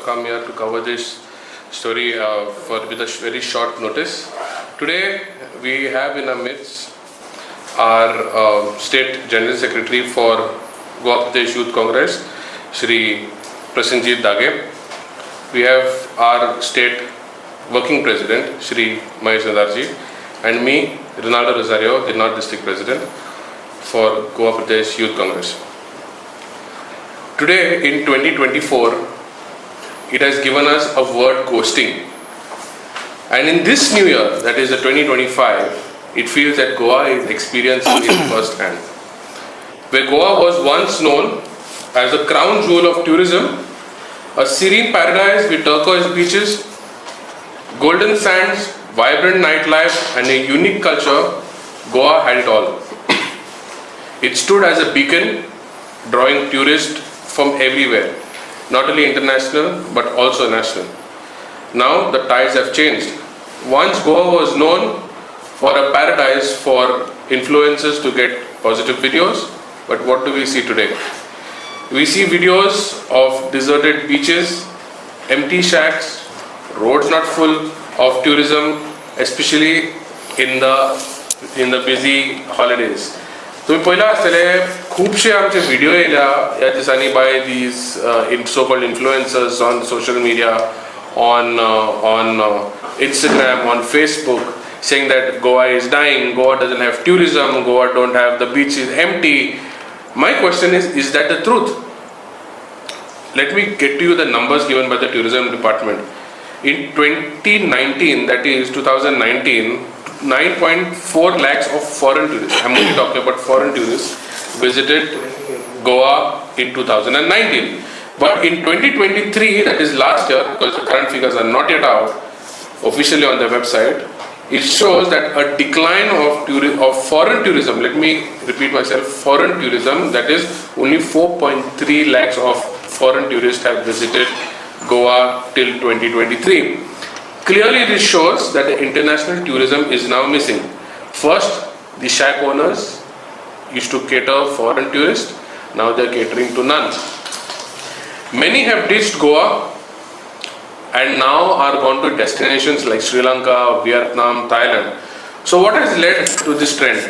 come here to cover this story with a very short notice. Today we have in our midst our State General Secretary for Goa Youth Congress, Shri Prasenjit Dage. We have our State Working President, Shri Mahesh Nadarji, and me, Ronaldo Rosario, the North District President for Goa Pradesh Youth Congress. Today in 2024, it has given us a word ghosting. And in this new year, that is the 2025, it feels that Goa is experiencing it first hand. Where Goa was once known as the crown jewel of tourism, a serene paradise with turquoise beaches, golden sands, vibrant nightlife and a unique culture, Goa had it all. It stood as a beacon, drawing tourists from everywhere, not only international but also national. Now the tides have changed. Once Goa was known for a paradise for influencers to get positive videos, but what do we see today? We see videos of deserted beaches, empty shacks, roads not full of tourism, especially in the busy holidays. तुम्ही पहिला आसतले खूबशे आमचे video येयल्या ह्या दिसांनी by these so called influencers on social media on Instagram, on Facebook, saying that Goa is dying, Goa doesn't have tourism, Goa don't have, the beach is empty. My question is that the truth? Let me get to you the numbers given by the tourism department. In 2019, that is 2019, 9.4 lakhs of foreign tourists, I'm only talking about foreign tourists, visited Goa in 2019. But in 2023, that is last year, because the current figures are not yet out officially on the website, it shows that a decline of foreign tourism, let me repeat myself, foreign tourism, that is only 4.3 lakhs of foreign tourists have visited Goa till 2023. Clearly this shows that the international tourism is now missing. First, the shack owners used to cater foreign tourists, now they are catering to none. Many have ditched Goa and now are gone to destinations like Sri Lanka, Vietnam, Thailand. So what has led to this trend?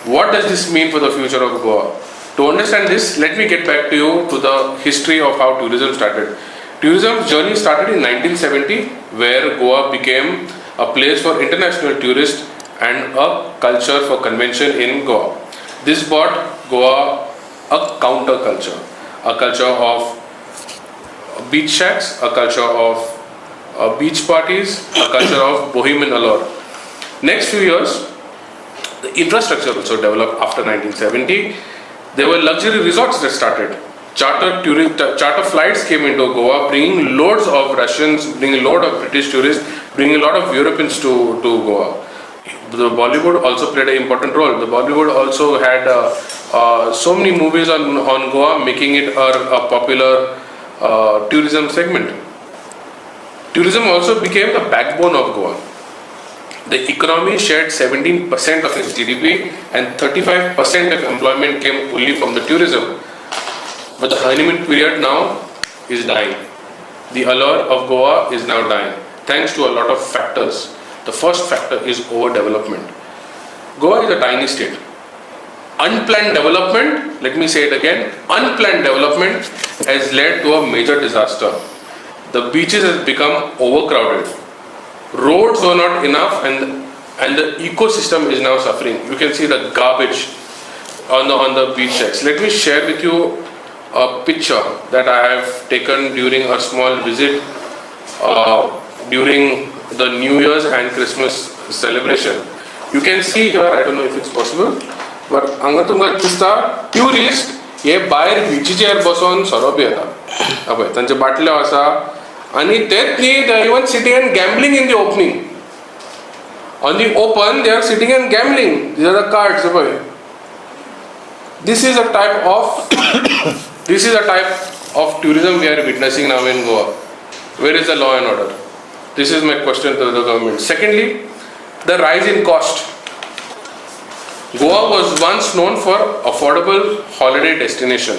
What does this mean for the future of Goa? To understand this, let me get back to you to the history of how tourism started. Tourism's journey started in 1970, where Goa became a place for international tourists and a culture for convention in Goa. This brought Goa a counter culture, a culture of beach shacks, a culture of beach parties, a culture of bohemian allure. Next few years, the infrastructure also developed after 1970. There were luxury resorts that started. Charter flights came into Goa, bringing loads of Russians, bringing a lot of British tourists, bringing a lot of Europeans to Goa. The Bollywood also played an important role. The Bollywood also had so many movies on Goa, making it a popular tourism segment. Tourism also became the backbone of Goa. The economy shared 17% of its GDP and 35% of employment came only from the tourism. But the honeymoon period now is dying. The allure of Goa is now dying, thanks to a lot of factors. The first factor is overdevelopment. Goa is a tiny state. Unplanned development, let me say it again, unplanned development has led to a major disaster. The beaches have become overcrowded. Roads were not enough and the ecosystem is now suffering. You can see the garbage on the beach shacks. Let me share with you a picture that I have taken during a small visit during the New Year's and Christmas celebration. You can see here, I don't know if it's possible, but हांगा तुमकां दिसता tourist हे भायर बिचीचेर बसून सोरो पियेता. पळय तांचे बाटल्यो आसा आनी तेच न्ही they even sitting and gambling in the opening. On the open they are sitting and gambling. These are the cards. पळय this is a type of tourism we are witnessing now in Goa. Where is the law and order? This is my question to the government. Secondly, the rise in cost. Goa was once known for affordable holiday destination.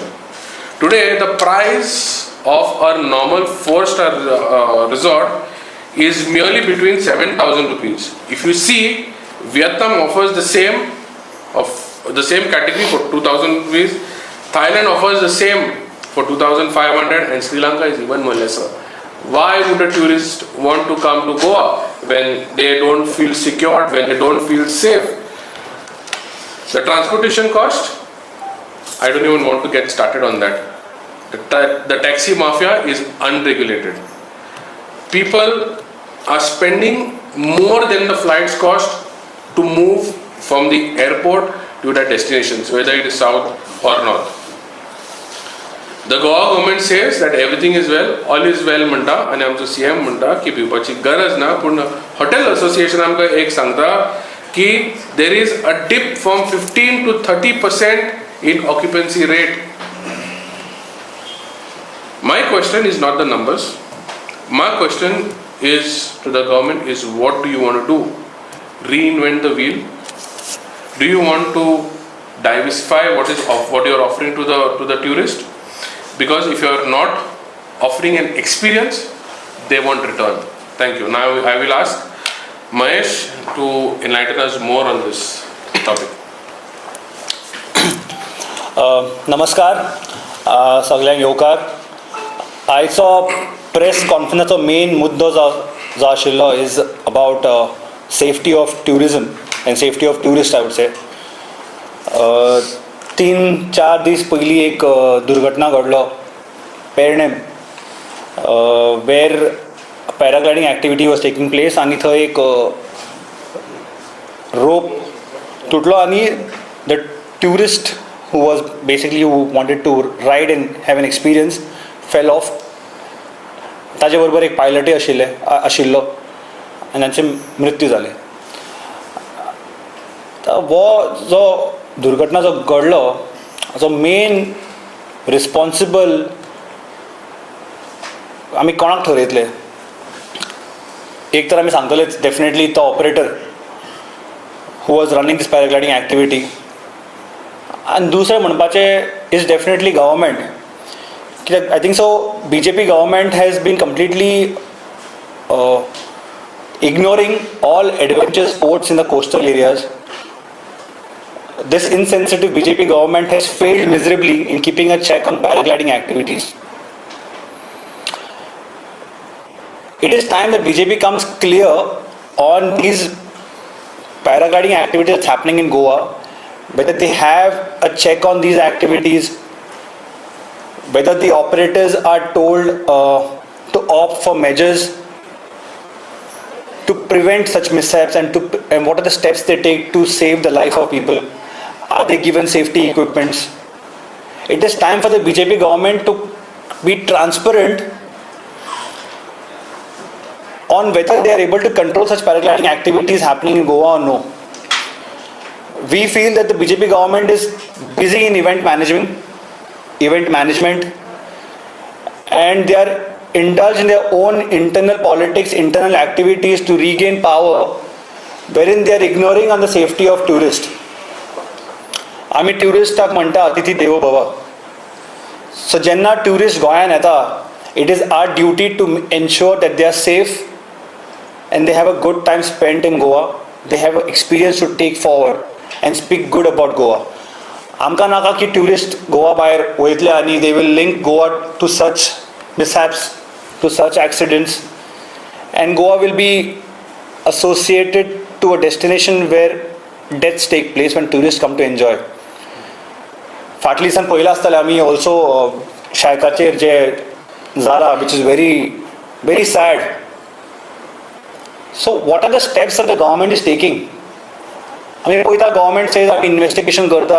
Today, the price of a normal 4-star resort is merely between 7,000 rupees. If you see, Vietnam offers the same category for 2,000 rupees. Thailand offers the same for 2,500, and Sri Lanka is even more lesser. Why would a tourist want to come to Goa when they don't feel secure, when they don't feel safe? The transportation cost, I don't even want to get started on that. The taxi mafia is unregulated. People are spending more than the flight's cost to move from the airport to their destinations, whether it is south or north. The Goa government says that everything is well, all is well म्हणटा आणि आमचो CM म्हणटा की भिवपाची गरज ना, पूण hotel association आमकां एक सांगता की there is a dip from 15 to 30% in occupancy rate. My question is not the numbers. My question is to the government is, what do you want to do? Reinvent the wheel? Do you want to diversify what you are offering to the tourist? Because if you are not offering an experience, they won't return. Thank you. Now I will ask Mahesh to enlighten us more on this topic. नमस्कार सगळ्यांक येवकार. आयचो press कॉन्फरन्साचो main मुद्दो जो आशिल्लो is about safety of tourism and safety of tourist. I would say 3-4 दीस पयलीं एक दुर्घटना घडलो Pernem, where paragliding activity was taking place आनी थंय एक रोप तुटलो आनी the tourist who was basically who wanted to ride and have an experience fell off. ताजे बरोबर एक पायलटूय आशिल्लो आनी तांचे मृत्यू जाले. हो जो दुर्घटना जो घडलो हाचो मेन रिस्पॉन्सिबल आमी कोणाक थरयतले? एक तर आमी सांगतले डेफिनेटली तो operator who was running this paragliding activity, आनी दुसरें म्हणपाचें इज डेफिनेटली गव्हर्मेंट. कित्याक I think so BJP government has been completely ignoring all adventure sports in the coastal areas. This insensitive BJP government has failed miserably in keeping a check on paragliding activities. It is time that BJP comes clear on these paragliding activities that's happening in Goa, whether they have a check on these activities, whether the operators are told to opt for measures to prevent such mishaps, and what are the steps they take to save the life of people. Are they given safety equipments? It is time for the BJP government to be transparent on whether they are able to control such paragliding activities happening in Goa or no. We feel that the BJP government is busy in event management, and they are indulged in their own internal politics, internal activities to regain power, wherein they are ignoring on the safety of tourists. आमी ट्युरिस्टाक म्हणटा अतिथी देवो भव. सो जेन्ना tourist गोंयान येता, it is our duty to ensure that they are safe and they have a good time spent in Goa. They have an experience to take forward and speak good about Goa. आमकां नाका की tourist Goa भायर वयतले आनी they will link Goa to such mishaps, to such accidents, and Goa will be associated to a destination where deaths take place when tourists come to enjoy. फाटली दिसान पयला आसतलें आमी ऑल्सो शायकाचेर जे जालां, which is very sad. So what are the steps that the government is taking? आमी पळयता government says आमी investigation करता,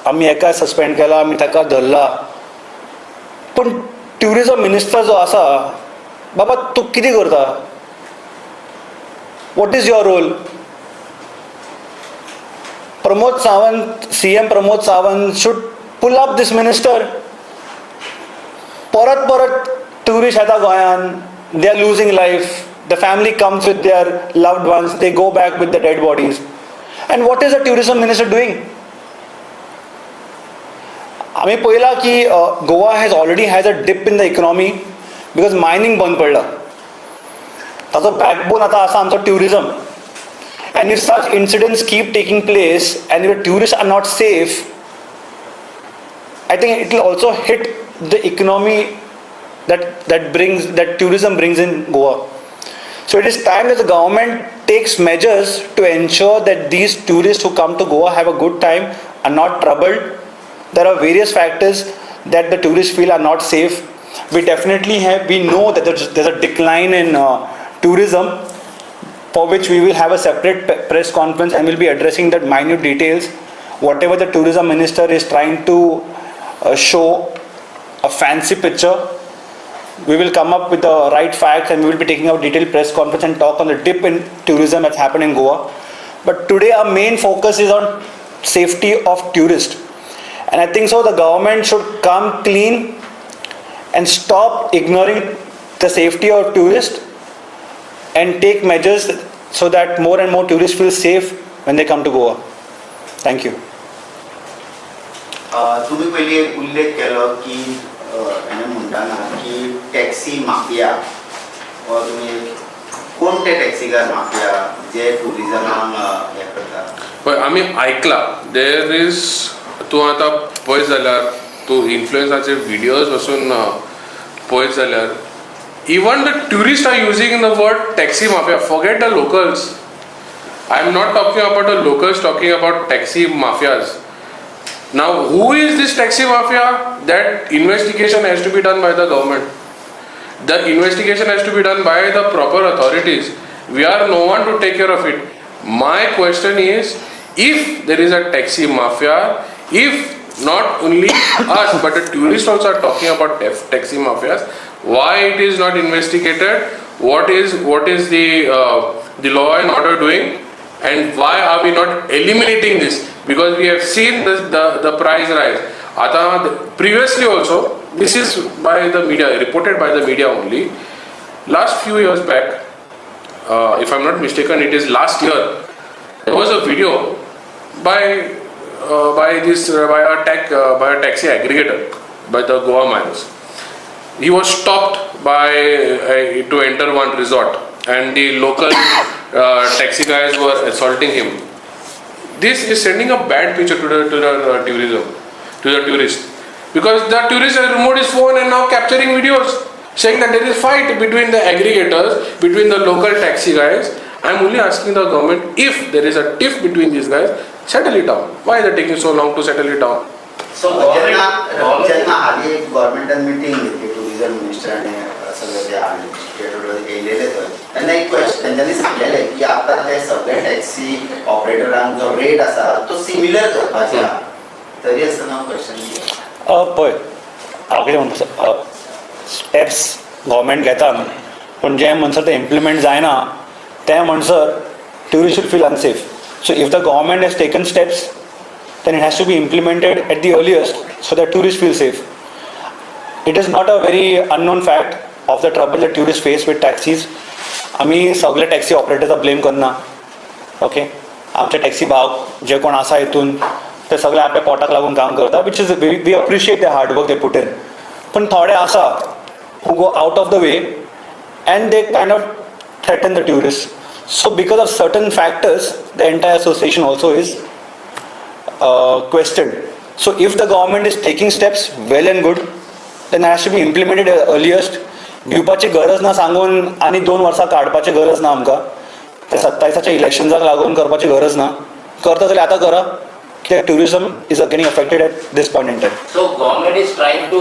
आमी एका सस्पेंड केला, आमी ताका धरला, पूण ट्युरिजम मिनिस्टर जो आसा, बाबा तूं कितें करता? What is your role? Pramod Sawant, CM Pramod Sawant should pull up this minister. परत टुरिस्ट येता गोंयान, they are losing life, the family comes with their loved ones, they go back with the dead bodies. And what is the tourism minister doing? आम्ही पळयला की Goa has already has a dip in the economy because mining बंद पडला. ताचो backbone आतां आसा आमचो tourism. And if such incidents keep taking place and if the tourists are not safe, I think it will also hit the economy that tourism brings in Goa. So it is time that the government takes measures to ensure that these tourists who come to Goa have a good time, are not troubled. There are various factors that the tourists feel are not safe. We know that there's a decline in tourism, for which we will have a separate press conference and we'll be addressing that minute details. Whatever the tourism minister is trying to show a fancy picture, we will come up with the right facts and we will be taking a detailed press conference and talk on the dip in tourism that's happened in Goa. But today our main focus is on safety of tourists, and I think so the government should come clean and stop ignoring the safety of tourists and take measures so that more and more tourists feel safe when they come to Goa. Thank you. तुम्ही पहिले उल्लेख केलो की म्हणटाना की taxi mafia तुम्ही कोणते taxi car mafia जे टुरिजमाक हे करतात. पण आम्ही ऐकला देर इज तूं आतां पळयत जाल्यार तूं इन्फ्लुएन्साचे व्हिडियोज वचून पळयत जाल्यार even the tourists are using the word taxi mafia. Forget the locals. I am not talking about the locals, talking about taxi mafias. Now, who is this taxi mafia? That investigation has to be done by the government. The investigation has to be done by the proper authorities. We are no one to take care of it. My question is, if there is a taxi mafia, if not only us but the tourists also are talking about taxi mafias, why it is not investigated? What is the law and order doing, and why are we not eliminating this? Because we have seen the price rise. Previously also, this is by the media, reported by the media only. Last few years back, if I'm not mistaken, it is last year, there was a video by a taxi aggregator, by the Goa Miles. He was stopped to enter one resort, and the local taxi guys were assaulting him. This is sending a bad picture to the tourist, because the tourist has removed his phone and now capturing videos saying that there is fight between the aggregators, between the local taxi guys. I am only asking the government, if there is a tiff between these guys, settle it down. Why is it taking so long to settle it down? So जेन्ना हाली एक गव्हर्नमेंटान meeting घेतली tourism मिनिस्टरांनी सगळे जे administrator येयलेले थंय तेन्ना एक question तेंच्यांनी सांगलेले की आतां ते सगळे टॅक्सी ऑपरेटरांक जो रेट आसा तो सिमिलर करपाचो आहा. तरी आसतना क्वेश्चन पळय हांव कितें म्हणटा स्टेप्स गव्हर्मेंट घेता पूण जे म्हणसर ते इम्प्लिमेंट जायना ते म्हणसर tourist should feel unsafe. So if the government has taken steps then it has to be implemented at the earliest so that tourists feel safe. It is not a very unknown fact of the trouble that tourists face with taxis. आम्ही सगळे taxi ऑपरेटरचा blame करना. Okay, आमचे taxi भाव जे कोण आसा हितून ते सगळे आपल्या पोटाक लागून काम करता, which is we appreciate the hard work they put in. पण थोडे आसा who go out of the way and they kind of threaten the tourists. So because of certain factors, the entire association also is questioned. So if the government is taking steps, well and good, then it has to be implemented at earliest. दिवपाची गरज ना सांगून आनी 2 वर्सां काडपाची गरज ना आमकां. ते 27च्या इलेक्शन्साक लागून करपाची गरज ना. करता जाल्यार आतां करा, कित्याक tourism is getting affected at this point in time. So government is trying to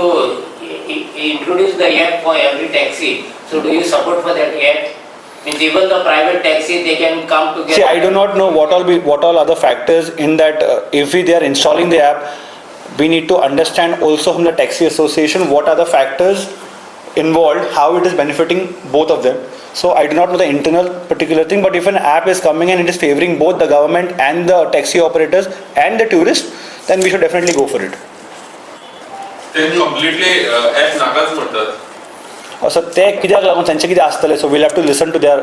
introduce the app for every taxi. So do you support for that app? Means even the private taxi, they can come together. See, I do not know what all other factors in that. If they are installing the app, we need to understand also from the taxi association what are the factors involved, how it is benefiting both of them. So I do not know the internal particular thing, but if an app is coming and it is favoring both the government and the taxi operators and the tourists, then we should definitely go for it. Then completely app नाकाच म्हणतात. असं ते कित्याक लागून तांचे कितें आसतलें, so we'll have to listen to their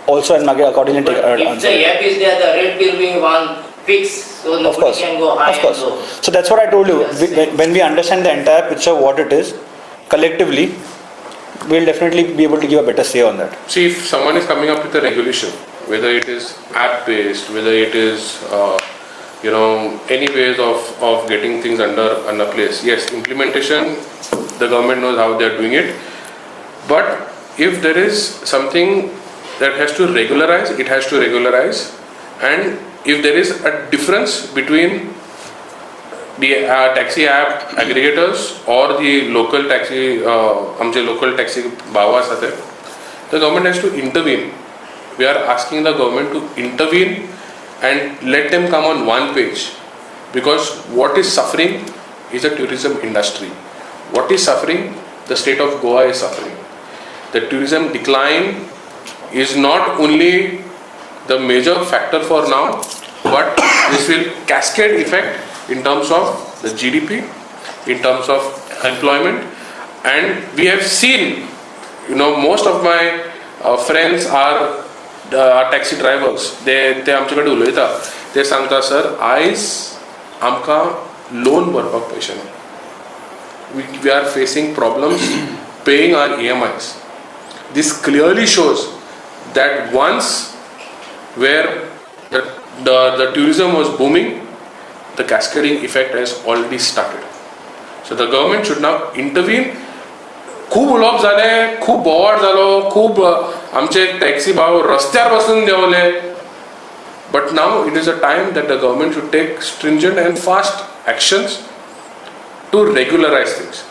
also and मागीर accordingly take If the app is there, the rate will be one fixed, so Of nobody course, can go high of course. and low. So that's what I told you. When we understand the entire picture of what it is, collectively, we'll definitely be able to give a better say on that. See, if someone is coming up with a regulation, whether it is app-based, whether it is, any ways of getting things under place. Yes, implementation, the government knows how they are doing it. But if there is something that has to regularize, it has to regularize. And if there is a difference between the taxi app aggregators or the local taxi, local taxi bhavas are there, the government has to intervene. We are asking the government to intervene and let them come on one page, because what is suffering is the tourism industry. What is suffering? The state of Goa is suffering. The tourism decline is not only the major factor for now, but this will cascade effect in terms of the GDP, in terms of employment. And we have seen, most of my friends are taxi drivers. ते आमच्याकडे उलयता, ते सांगता sir आयज आमकां loan भरपाक पयशे ना. We are facing problems paying our EMIs. This clearly shows that once where the tourism was booming, the cascading effect has already started. So the government should now intervene. खूप उलोवप जालें, खूप बोवाळ जालो, खूप आमचे टॅक्सी भाव रस्त्यार बसून देंवले. But now it is a time that the government should take stringent and fast actions to regularize things.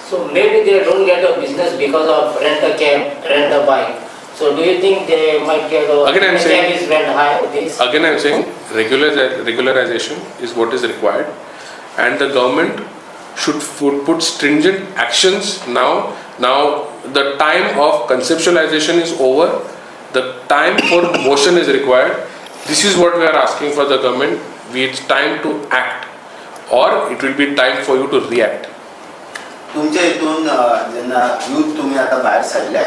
So maybe they don't get a business because of rent a cab, rent a bike. So do you think they might get a Again, I'm saying- cab is rent high? This Again, I am saying regularization is what is required, and the government should put stringent actions now. Now the time of conceptualization is over. The time for motion is required. This is what we are asking for the government. It's time to act, or it will be time for you to react. तुमच्या हितून जेन्ना youth तुम्ही आता भायर सरल्या,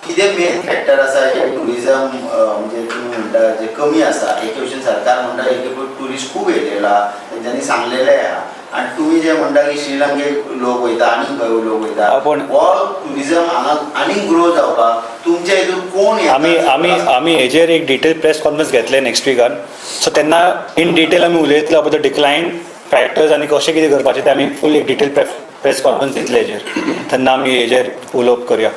कितें main factor आसा हे tourism म्हणजे तुम्ही म्हणटा जे कमी आसा. एक भशेन सरकार म्हणटा एक टुरिस्ट खूब येयलेला, तेंच्यांनी सांगलेले आहा. आनी तुम्ही जे म्हणटा की श्रीलंकेक लोक वयता आनी खंय लोक वयता, हो टुरिजम हांगा आनी ग्रो जावपाक तुमच्या हितून कोण आम्ही हेजेर एक डिटेल प्रेस कॉन्फरन्स घेतले नेक्स्ट विकान. सो तेन्ना इन डिटेल आमी उलयतले अबाउट द डिक्लायन फॅक्टर्स आनी कशें कितें करपाचें तें आमी फूल एक डिटेल प्रेस कॉन्फरन्स घेतले हेजेर. तेन्ना आमी हेजेर उलोवप करया.